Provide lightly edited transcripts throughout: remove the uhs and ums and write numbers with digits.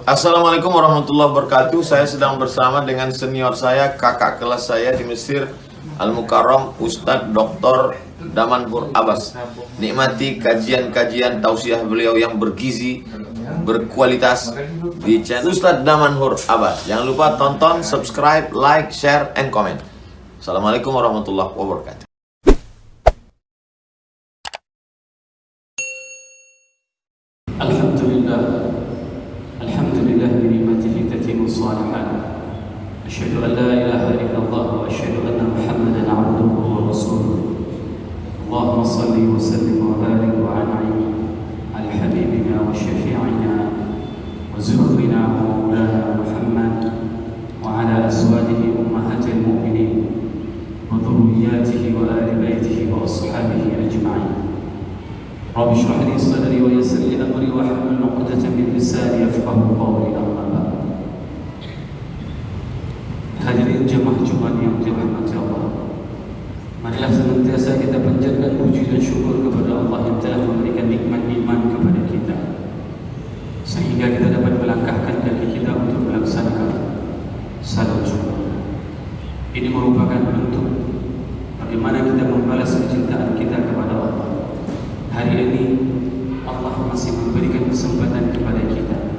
Assalamualaikum warahmatullahi wabarakatuh. Saya sedang bersama dengan senior saya, kakak kelas saya di Mesir, Al-Mukarram, Ustadz Dr. Damanhur Abbas. Nikmati kajian-kajian tausiah beliau yang bergizi, berkualitas di channel Ustadz Damanhur Abbas. Jangan lupa tonton, subscribe, like, share, and comment. Assalamualaikum warahmatullahi wabarakatuh. Alhamdulillah binikmatihi tatimmu shalihat. Asyhadu an la ilaha illallah wa asyhadu anna Muhammadan abduhu wa rasuluh. Allahumma salli wa sallim wa barik wa an'im ala habibina wa syafi'ina wa zukhrina wa maulana Muhammad wa ala azwajihi ummahatil mu'minin wa dhurriyyatihi wa ali baitihi wa ashabihi ajma'in. Rabbi shrah li sadri wa yassir li amri wa hlul 'uqdatam min lisani yafqahu qawli. Amma ba'd. Hadirin jemaah Jumat yang dirahmati Allah, marilah senantiasa kita panjatkan puji dan syukur kepada Allah yang telah memberikan nikmat iman kepada kita, sehingga kita dapat melangkahkan kaki kita untuk melaksanakan salat Jumat. Ini merupakan bentuk bagaimana kita membalas kecintaan kita kepada Allah. Hari ini Allah masih memberikan kesempatan kepada kita,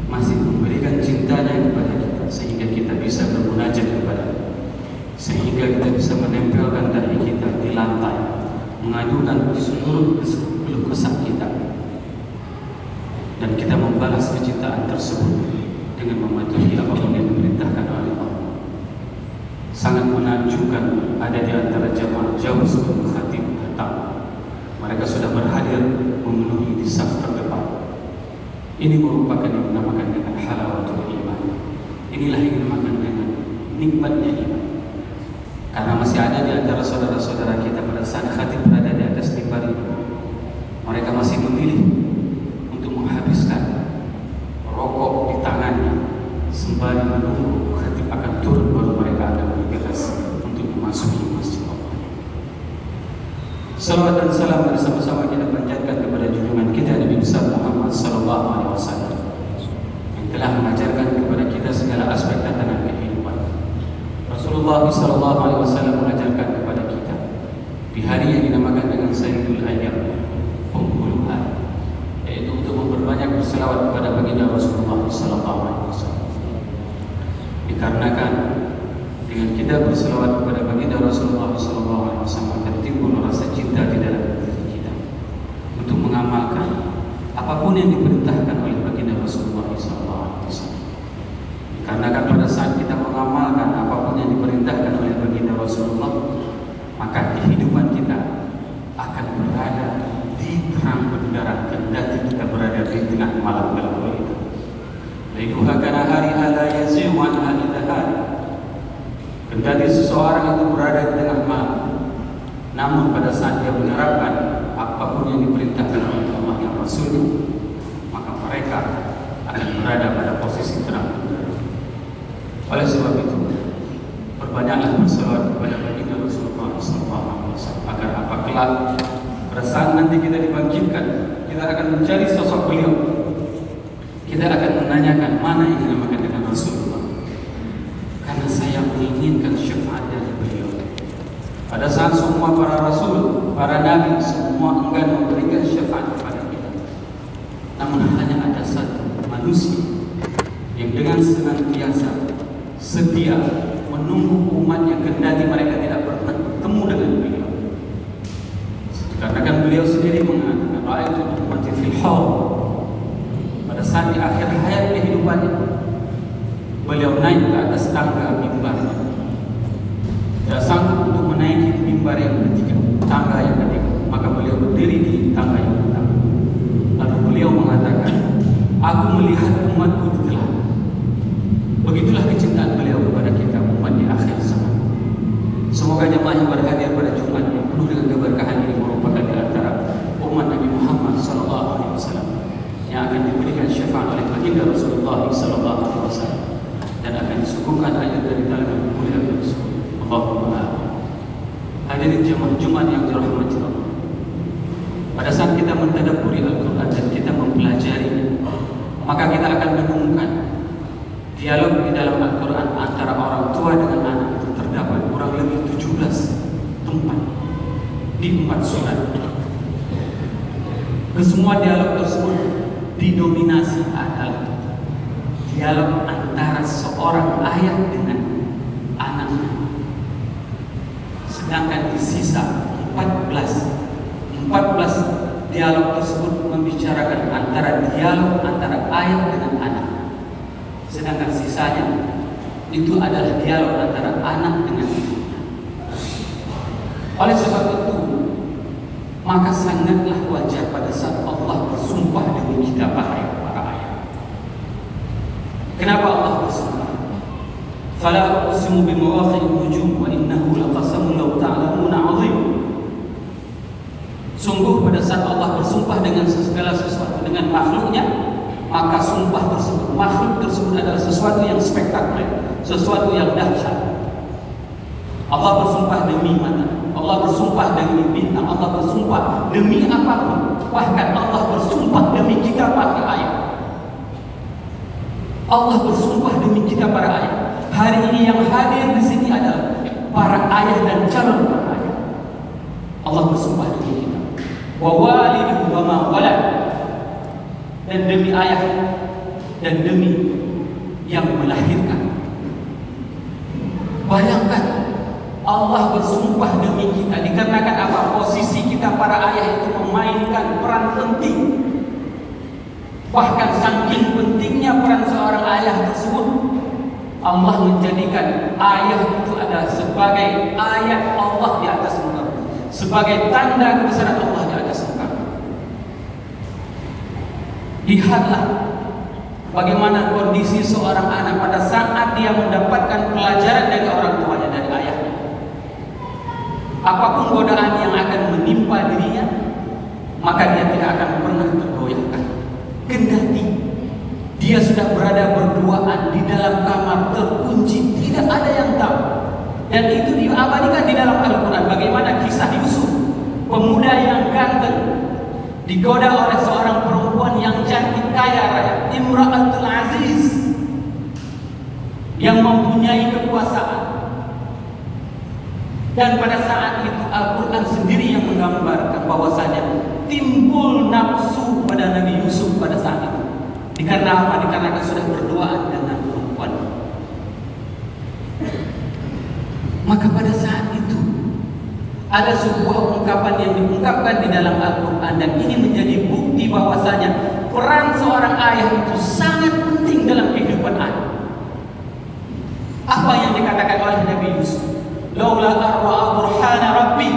masih memberikan cintanya kepada kita, sehingga kita bisa bermunajat kepada, sehingga kita bisa menempelkan dahi kita di lantai, mengadukan seluruh keluh kesah kita, dan kita membalas kecintaan tersebut dengan mematuhi apapun yang diperintahkan oleh Allah. Sangat menakjubkan, ada di antara jamaah jauh sebelum khatib datang, mereka sudah berhadir memenuhi di saf terdepan. Ini merupakan yang dinamakan dengan halawatul iman. Inilah yang dinamakan dengan nikmatnya iman. Karena masih ada di antara saudara-saudara kita pada saat khatib berada di atas mimbar ini, mereka masih memilih untuk menghabiskan rokok di tangannya sembari menunggu khatib akan turun, baru mereka akan bergegas untuk memasuki masjid Allah. Salawat dan salam bersama-sama kita panjatkan kepada junjungan kita Nabi besar Muhammad sallallahu alaihi wasallam yang telah mengajarkan kepada kita segala aspek tatanan kehidupan. Rasulullah sallallahu alaihi wasallam mengajarkan kepada kita di hari yang dinamakan dengan Sayyidul Ayyam, penghulu hari, yaitu untuk memperbanyak berselawat kepada baginda Rasulullah sallallahu alaihi wasallam. Dikarenakan dengan kita berselawat kepada baginda Rasulullah sallallahu alaihi wasallam akan timbul rasa cinta di dalam diri kita untuk mengamalkan apapun yang diperintahkan oleh baginda Rasulullah sallallahu alaihi wasallam. Dikarenakan pada saat kita mengamalkan apapun yang diperintahkan oleh baginda Rasulullah, maka kehidupan kita akan berada di terang benderang, kendati kita berada di tengah malam gelap itu. Lailuha kana hariha la yazi'u anha illa hari. Kendati seseorang itu berada di tengah malam, namun pada saat dia menerapkan apapun yang diperintahkan oleh Allah dan Rasulnya, maka mereka akan berada pada posisi terang. Oleh sebab itu, perbanyaklah berselawat kepada baginda Rasulullah SAW agar apa kelak pada saat nanti kita dibangkitkan, kita akan mencari sosok beliau. Kita akan menanyakan mana yang dinamakan dengan Rasulullah, karena saya menginginkan syafaat dari beliau. Pada saat semua para rasul, para nabi, semua enggan memberikan syafaat kepada kita, namun hanya ada satu manusia yang dengan senantiasa sedia menunggu umatnya kendati mereka tidak pernah bertemu dengan beliau. Karena kan beliau sendiri mengatakan, ra'aitu ummati fil hawl. Pada saat di akhir hayat kehidupannya, beliau naik ke atas tangga mimbarnya. Tidak sanggup untuk menaiki mimbar yang ketiga, tangga yang ketiga, maka beliau berdiri di tangga yang pertama. Lalu beliau mengatakan, aku melihat umatku telah. Begitulah kecintaan beliau kepada kita umat di akhir zaman. Semoga jemaah yang berhadir pada Jumat yang penuh dengan keberkahan ini merupakan di antara umat Nabi Muhammad sallallahu alaihi wasallam yang akan diberikan syafaat oleh baginda Rasulullah sallallahu alaihi wasallam dan akan disuguhkan ayat dari kalangan mulia tersebut. Allahumma amin. Hadirin jemaah Jumat yang dirahmati Allah, pada saat kita mentadabburi Al-Quran dan kita mempelajarinya, maka kita akan menemukan surat. Kesemua dialog tersebut didominasi adalah dialog antara seorang ayah dengan anaknya. Sedangkan di sisa 14 dialog tersebut membicarakan dialog antara ayah dengan anak. Sedangkan sisanya itu adalah dialog antara anak dengan ibunya. Oleh sebab itu, maka sangatlah wajar pada saat Allah bersumpah demi kita para ayah. Kenapa Allah bersumpah? Fala uqsimu bimawaqi'in nujum wa innahu laqasamun law ta'lamuna 'azim. Sungguh pada saat Allah bersumpah dengan segala sesuatu dengan makhluknya, maka sumpah tersebut, makhluk tersebut adalah sesuatu yang spektakuler, sesuatu yang dahsyat. Allah bersumpah demi mata, Allah bersumpah demi bintang, Allah bersumpah demi apapun. Bahkan Allah bersumpah demi kita para ayah. Allah bersumpah demi kita para ayah. Hari ini yang hadir di sini adalah para ayah dan calon para ayah. Allah bersumpah demi kita. Wa walidin wa ma walad. Dan demi ayah dan demi yang melahirkan. Bayangkan Allah bersumpah demi kita dikarenakan apa? Posisi kita para ayah itu memainkan peran penting. Bahkan saking pentingnya peran seorang ayah tersebut, Allah menjadikan ayah itu adalah sebagai ayat Allah di atas muka, sebagai tanda kebesaran Allah di atas muka. Lihatlah bagaimana kondisi seorang anak pada saat dia mendapatkan pelajaran dari orang tuanya, dari ayahnya. Apapun godaan yang akan menimpa dirinya, maka dia tidak akan pernah tergoyahkan. Kendati dia sudah berada berduaan di dalam kamar terkunci, tidak ada yang tahu. Dan itu diabadikan di dalam Al-Quran. Bagaimana kisah Yusuf, pemuda yang ganteng, digoda oleh seorang perempuan yang cantik kaya raya, Imra'atul Aziz, yang mempunyai kekuasaan. Dan pada saat itu Al-Quran sendiri yang menggambarkan bahwasanya timbul nafsu pada Nabi Yusuf pada saat itu. Dikarenakan apa? Dikarenakan sudah berduaan dengan perempuan. Maka pada saat itu ada sebuah ungkapan yang diungkapkan di dalam Al-Quran, dan ini menjadi bukti bahwasanya peran seorang ayah itu sangat penting dalam kehidupan anak. Apa yang dikatakan oleh Nabi Yusuf? Laula arwa'a burhana rabbi,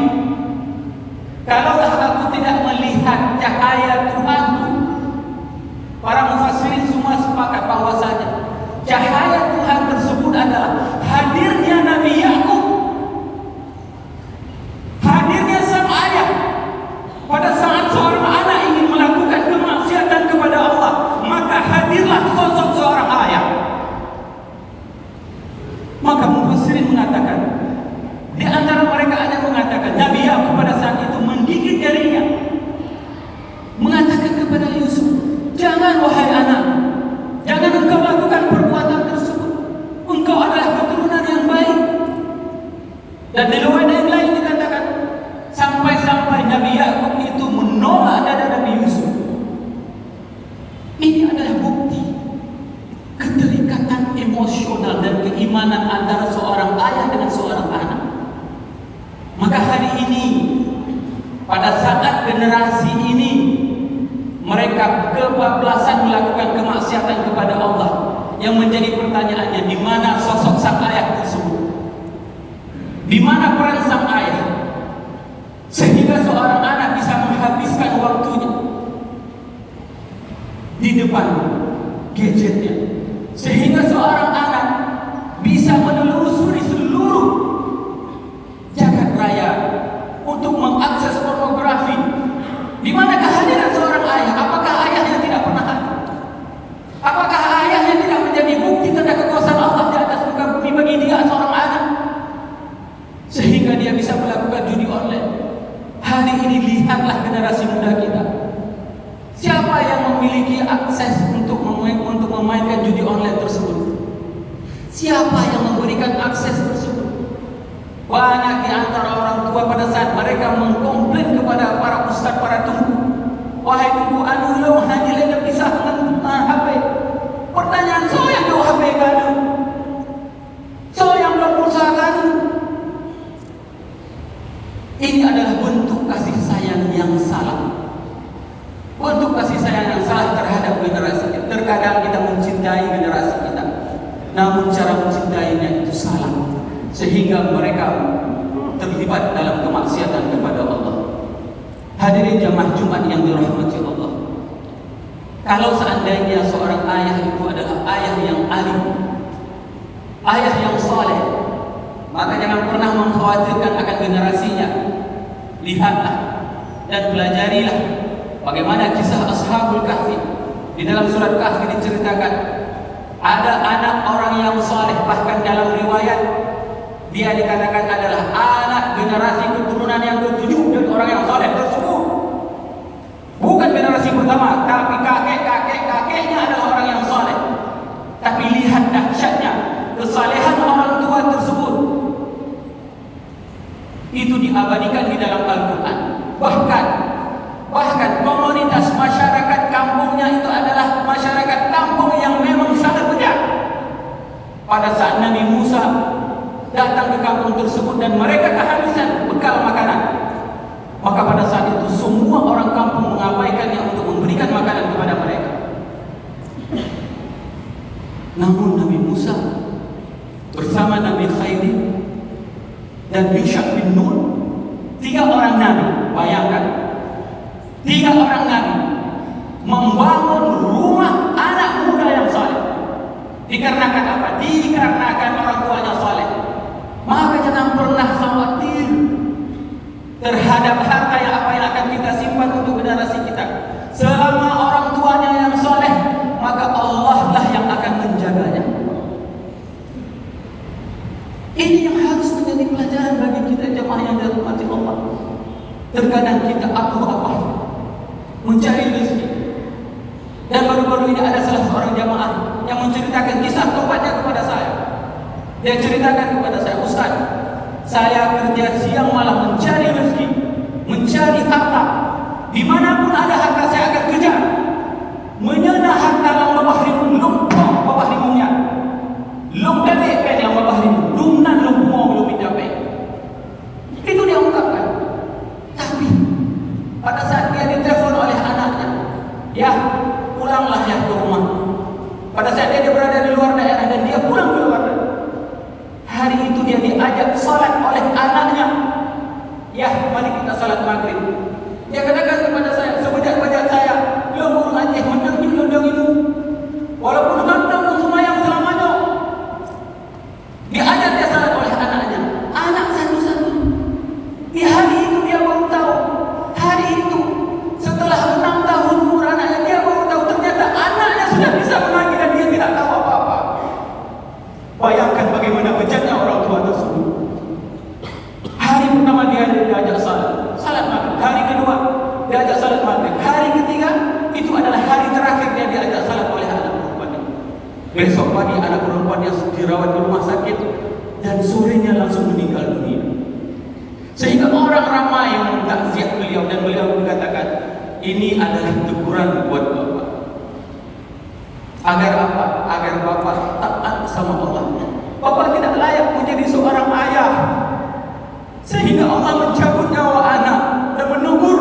kalaulah aku tidak melihat cahaya Tuhanku. Para mufassirin semua sepakat bahwasanya cahaya Tuhan tersebut adalah hadirnya Nabi Yakub, hadirnya sang ayah. Pada saat seorang anak ingin melakukan kemaksiatan kepada Allah, maka hadirlah sosok seorang ayah. Maka mufassirin mengatakan, di antara mereka ada yang mengatakan Nabi Yakub pada saat itu menggigit jarinya, mengatakan kepada Yusuf, jangan wahai anak, jangan engkau lakukan perbuatan tersebut. Engkau adalah keturunan yang baik. Dan di riwayat yang lain dikatakan sampai-sampai Nabi Yakub itu menolak dada Nabi Yusuf. Ini adalah bukti keterikatan emosional dan keimanan antara seorang ayah dengan seorang anak. Maka hari ini, pada saat generasi ini mereka kebablasan melakukan kemaksiatan kepada Allah, yang menjadi pertanyaannya, di mana sosok sang ayah tersebut? Di mana peran sang ayah? Sehingga seorang anak bisa menghabiskan waktunya di depan gadgetnya, sehingga seorang anak bisa menelusuri seluruh jagat raya untuk mengakses pornografi. Di mana kehadiran seorang ayah? Apakah ayahnya tidak pernah ada? Apakah ayahnya tidak menjadi bukti tanda kekuasaan Allah di atas muka bumi bagi dia seorang anak, sehingga dia bisa melakukan judi online? Hari ini lihatlah generasi muda kita. Siapa yang memiliki akses untuk memainkan judi online tersebut? Siapa yang memberikan akses tersebut? Banyak di antara orang tua pada saat mereka mengkomplain kepada para ustaz, para tunggu, wahai tunggu anu lo hanya lena pisah dengan HP. Pertanyaan so yang do HP kan? So yang do pulsa kan? Ini adalah bentuk kasih sayang yang salah. Bentuk kasih sayang yang salah terhadap generasi kita. Terkadang kita mencintai generasi kita, namun cara mencintainya itu salah, sehingga mereka terlibat dalam kemaksiatan kepada Allah. Hadirin jamaah Jumat yang dirahmati Allah, kalau seandainya seorang ayah itu adalah ayah yang alim, ayah yang saleh, maka jangan pernah mengkhawatirkan akan generasinya. Lihatlah dan pelajarilah bagaimana kisah Ashabul Kahfi. Di dalam surat Kahfi diceritakan ada anak orang yang saleh, bahkan dalam riwayat dia dikatakan adalah anak generasi keturunan yang ketujuh dari orang yang saleh tersebut. Bukan generasi pertama, tapi kakek-kakeknya adalah orang yang saleh. Tapi lihat dahsyatnya kesalehan orang tua tersebut, itu diabadikan di dalam Al-Quran. Bahkan komunitas masyarakat kampungnya itu adalah masyarakat kampung yang memang sangat bejat. Pada saat Nabi Musa datang ke kampung tersebut dan mereka kehabisan bekal makanan, maka pada saat itu semua orang kampung mengabaikannya untuk memberikan makanan kepada mereka. Namun Nabi Musa bersama Nabi Khairi dan Yusha bin Nun, 3 orang Nabi, bayangkan 3 orang Nabi membangun rumah anak muda yang saleh. Dikarenakan apa? Dikarenakan orang tuanya saleh. Maka jangan pernah khawatir terhadap harta yang apa yang akan kita simpan untuk generasi kita. Selama orang tuanya yang saleh, maka Allah lah yang akan menjaganya. Ini yang harus menjadi pelajaran bagi kita jemaah yang dirahmati Allah. Terkadang kita apa mencari rezeki. Dan baru-baru ini ada salah seorang jamaah yang menceritakan kisah tobatnya kepada saya. Dia ceritakan kepada saya, Ustaz, saya kerja siang malam mencari rezeki, mencari harta. Dimanapun ada harta saya akan kejar. Menyana harta lang babah rimun, lumpong babah rimunnya. Lum dali pen yang babah rimun, lumnan lumpong belum dicapai. Itu dia ungkapkan. Tapi pada saat dia ditelepon oleh anaknya, ya pulanglah ya ke rumah. Pada saat dia berada di luar daerah dan dia pulang ke luar daerah, hari itu dia diajak salat oleh anaknya. Ya, mari kita salat maghrib. Dia katakan kepada saya, sebejat-bejat saya, lo burung Aceh menang di londong itu. Walaupun hendak semayang selamanya. Diajak dia salat oleh anaknya. Anak satu-satu. Di hari itu dia baru tahu. Hari itu setelah 6 tahun umur anaknya, dia baru tahu ternyata anaknya sudah bisa mengaji dan dia tidak tahu apa-apa. Bayangkan bagaimana bejatnya orang tua tersebut. Hari pertama dia diajak salat maghrib. Hari kedua diajak salat maghrib. Hari ketiga itu adalah hari terakhir dia diajak salat oleh anak perempuannya. Besok pagi anak perempuannya dirawat di rumah sakit dan sorenya langsung meninggal dunia. Sehingga orang ramai yang mentakziah beliau dan beliau mengatakan, ini adalah teguran buat bapak. Agar apa? Agar bapak taat sama Allah. Bapak tidak layak menjadi seorang ayah, sehingga Allah mencabut nyawa anak dan menegur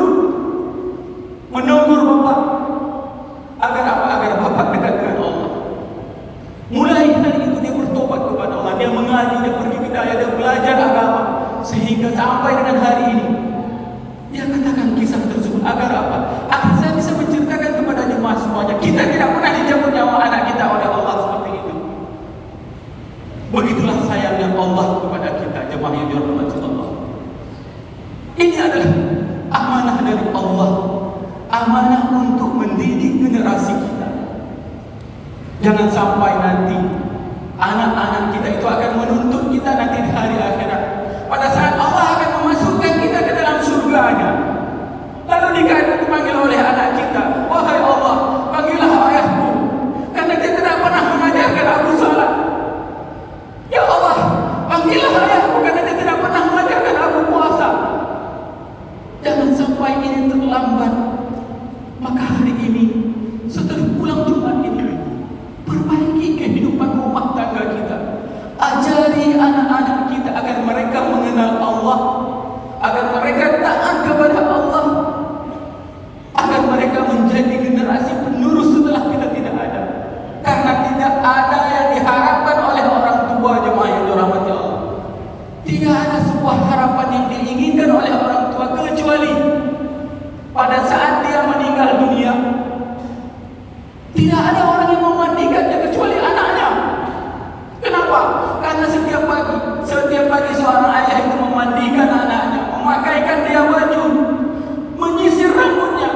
bapak. Agar apa? Agar bapak dekat dengan Allah. Mulai dari itu dia bertobat kepada Allah. Dia mengaji, dia pergi ke daya, dia belajar agama, sehingga sampai dengan hari ini dia katakan kisah tersebut. Agar apa? Agar saya bisa menceritakan kepada jemaah semuanya, kita tidak pernah dicabut nyawa anak kita oleh Allah seperti itu. Begitulah sayangnya Allah kepada kita, jemaah yang dirahmati Allah. Ini adalah amanah dari Allah, amanah untuk mendidik generasi kita. Jangan sampai nanti anak-anak kita itu akan menuntut kita nanti di hari akhirat. Pada saat Allah akan memasukkan kita ke dalam surganya, lalu dipanggil oleh anak kita, wahai Allah, panggillah ayahku, karena dia tidak pernah mengajarkan aku salat. Ya Allah, panggillah ayahku, karena dia tidak pernah Perbaiki kehidupan rumah tangga kita. Ajari anak-anak kita agar mereka mengenal Allah, agar mereka taat kepada Allah, agar mereka menjadi generasi penerus setelah kita tidak ada. Karena tidak ada yang diharapkan oleh orang tua jemaah yang dirahmati Allah. Tidak ada sebuah harapan yang diinginkan oleh orang tua kecuali pada saat dia meninggal dunia. Tidak ada orang yang memandikannya kecuali anaknya. Kenapa? Karena setiap pagi seorang ayah itu memandikan anaknya, memakaikan dia baju, menyisir rambutnya.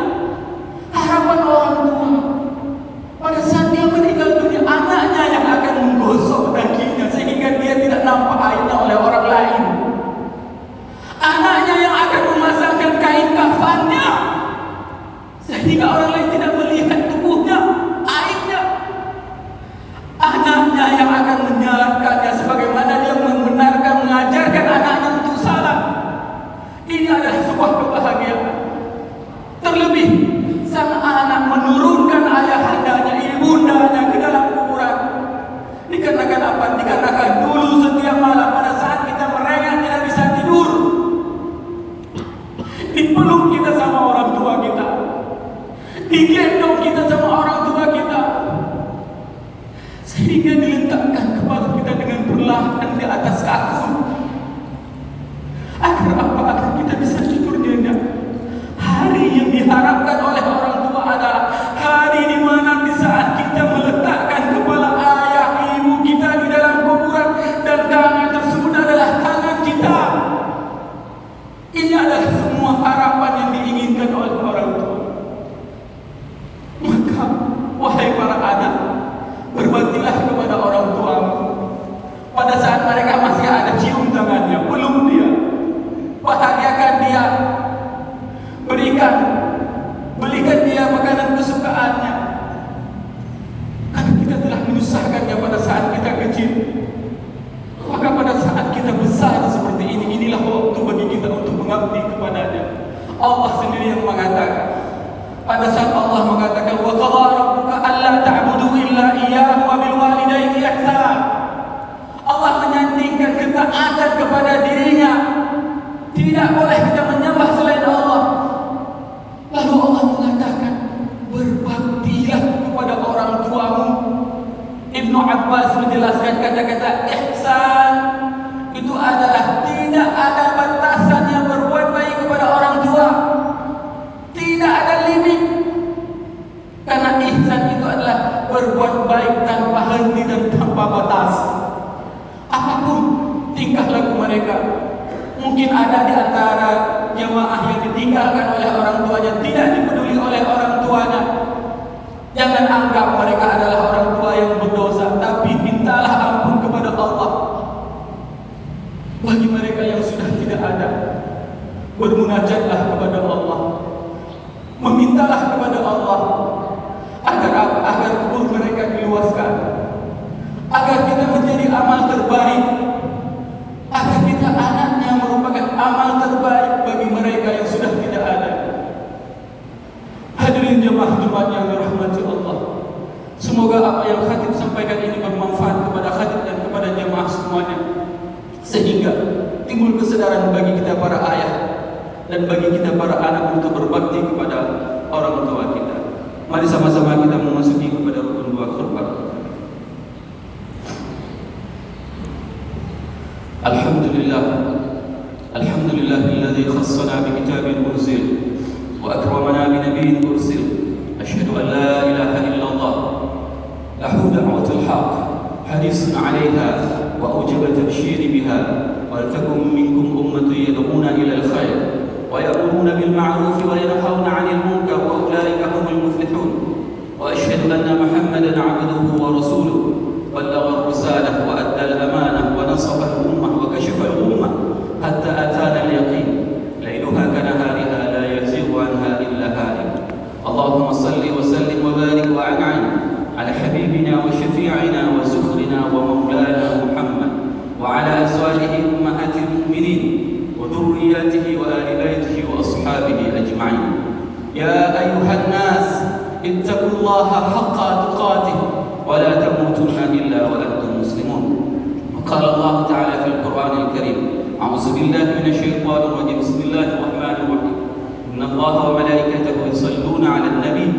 Harapan orang tua pada saat dia meninggal dunia, anaknya yang akan menggosok daginya sehingga dia tidak nampak aibnya oleh orang lain. Anaknya yang akan memasangkan kain kafannya sehingga orang lain tidak melihat tubuhnya, aibnya. Anaknya yang akan menyarankannya sebagaimana dia membenarkan mengajarkan anaknya untuk salat. Ini adalah sebuah kebahagiaan. Terlebih sang anak menurunkan ayahandanya, ibundanya ke dalam kuburan. Dikarenakan apa? Dikarenakan dulu setiap malam pada saat kita merengek tidak bisa tidur, dipeluk kita sama orang tua kita, digendong kita sama orang tua kita, sehingga diletakkan kepala kita dengan perlahan di atas kasur. Agar apa? Agar kita bisa tidur nyenyak. Hari yang diharapkan oleh orang tua adalah hari di mana di saat kita meletakkan kepala ayah ibu kita di dalam kuburan dan tangan tersebut adalah tangan kita. Ini adalah semua harapan yang diinginkan oleh orang tua. Maka wahai para anak, berbaktilah kepada orang tuamu. Pada saat mereka masih ada, cium tangannya, peluk dia, bahagiakan dia, belikan dia makanan kesukaannya. Karena kita telah menyusahkannya pada saat kita kecil. Maka pada saat kita besar seperti ini, inilah waktu bagi kita untuk mengabdi kepadanya. Allah sendiri yang mengatakan, pada saat Allah mengatakan wa qadha rabbuka alla ta'budu illa iyyahu wa bil walidayni ihsan. Allah menyandingkan ketaatan kepada dirinya. Tidak boleh kita menyembah selain Allah. Lalu Allah mengatakan, berbaktilah kepada orang tuamu. Ibnu Abbas menjelaskan kata-kata ihsan itu adalah tidak ada batasannya berbuat baik kepada orang tua. Tidak ada limit. Karena ihsan itu adalah berbuat baik tanpa henti dan tanpa batas. Apapun tingkah laku mereka. Mungkin ada di antara jemaah yang ditinggalkan oleh orang tuanya, tidak dipeduli oleh orang tuanya. Jangan anggap mereka adalah orang tua yang berdosa, tapi mintalah ampun kepada Allah. Bagi mereka yang sudah tidak ada, bermunajatlah kepada Allah, memintalah kepada Allah agar kubur mereka diluaskan, agar kita menjadi amal terbaik, agar kita anaknya merupakan amal terbaik bagi mereka yang sudah tidak ada. Hadirin jemaah-jemaah yang dirahmati Allah, semoga apa yang khatib sampaikan ini bermanfaat kepada khatib dan kepada jemaah semuanya, sehingga timbul kesadaran bagi kita para ayah dan bagi kita para anak untuk berbakti kepada orang tua kita. Mari sama-sama kita memasuki kepada rukun dua khutbah. Alhamdulillah, alhamdulillahilladzi khassana bi kitabin unzil wa akramana bi nabiyyin ursil. Asyhadu an la ilaha illallah lahu da'watul haqq hadisun 'alaiha wa ujaba tabshiri biha wa takum minkum ummatun yad'una ila al-khair wa ya'muruna bil ma'ruf wa yanhauna 'anil munkar wa ulaika humul muflihun. Wa asyhadu anna Muhammadan 'abduhu wa rasuluhu ballagha ar-risalah wa adda al-amanah wa nasaha al-ummah wa kashafa al-ummah hatta atana al-yaqin lailuha kanahariha la yazighu anha illa halik. Allahumma salli wa sallim wa barik wa an'im ala habibina wa syafi'ina wa zukhrina wa maulana Muhammad wa ala azwajihi ummahatil mu'minin wa dhurriyyatihi wa ali baitihi wa ashabihi ajma'in. Ya ayyuhan nas ittaqullaha haqqa tuqatih wa la قال الله تعالى في القرآن الكريم: أعوذ بالله من الشيطان الرجيم، بسم الله الرحمن الرحيم، إن الله وملائكته يصلون على النبي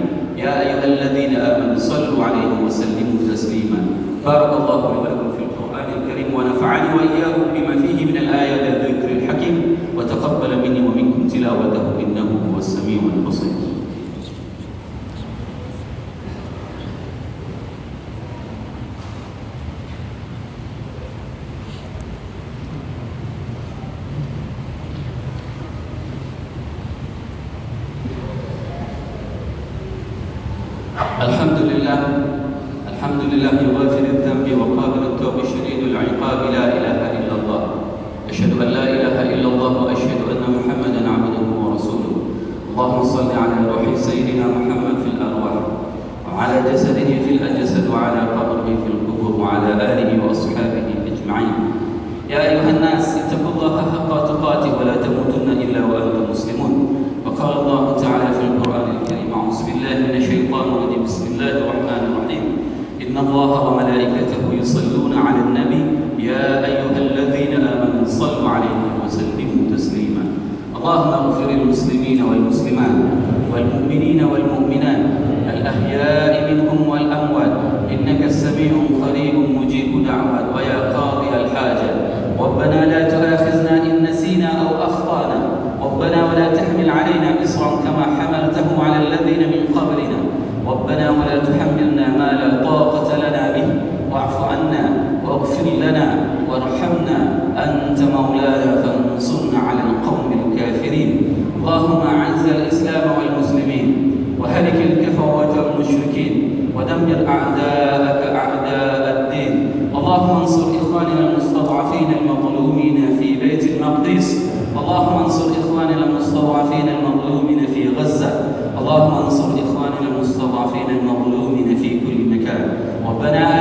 يا أيها الذين آمنوا صلوا عليه وسلموا تسليما. بارك الله لي ولكم في القرآن الكريم ونفعني وإياكم بما فيه من الآيات والذكر الحكيم، وتقبل مني ومنكم تلاوته إنه هو السميع البصير. الحمد لله غافر الذنب وقابل التوب شديد العقاب، لا إله إلا الله. أشهد أن لا إله إلا الله وأشهد أن محمدا عبده ورسوله. اللهم صل على روح سيدنا محمد في الأرواح، وعلى جسده في الأجساد، وعلى قبره في القبور، وعلى آله وأصحابه أجمعين. يا أيها الناس اتقوا الله حق تقاته ولا تموتن إلا وأنتم مسلمون. وقال الله تعالى في القرآن الكريم: أعوذ بالله من الشيطان الرجيم، بسم الله الرحمن الرحيم، إن الله وملائكته يصلون على النبي يا أيها الذين آمنوا صلوا عليه وسلموا تسليما. اللهم اغفر للمسلمين والمسلمات والمؤمنين والمؤمنات الأحياء منهم والأموات، إنك سميع قريب مجيب دعوات، ويا قاضي الحاجة ربنا لا تؤاخذنا إن نسينا أو أخطأنا، ربنا ولا تحمل علينا إصرا كما حملته على الذين من قبلنا، ربنا ولا تحملنا ما لا طاقة لنا به، واعف عنا واغفر لنا وارحمنا، أنت مولانا فانصرنا على القوم الكافرين. اللهم أعز الإسلام والمسلمين، وهلك الكفرة والمشركين، ودمر أعداءك أعداء الدين. اللهم انصر إخواننا المستضعفين المظلومين في بيت المقدس، اللهم انصر إخواننا المستضعفين المظلومين في غزة، اللهم انصر إخواننا المستضعفين المظلومين في كل مكان. ربنا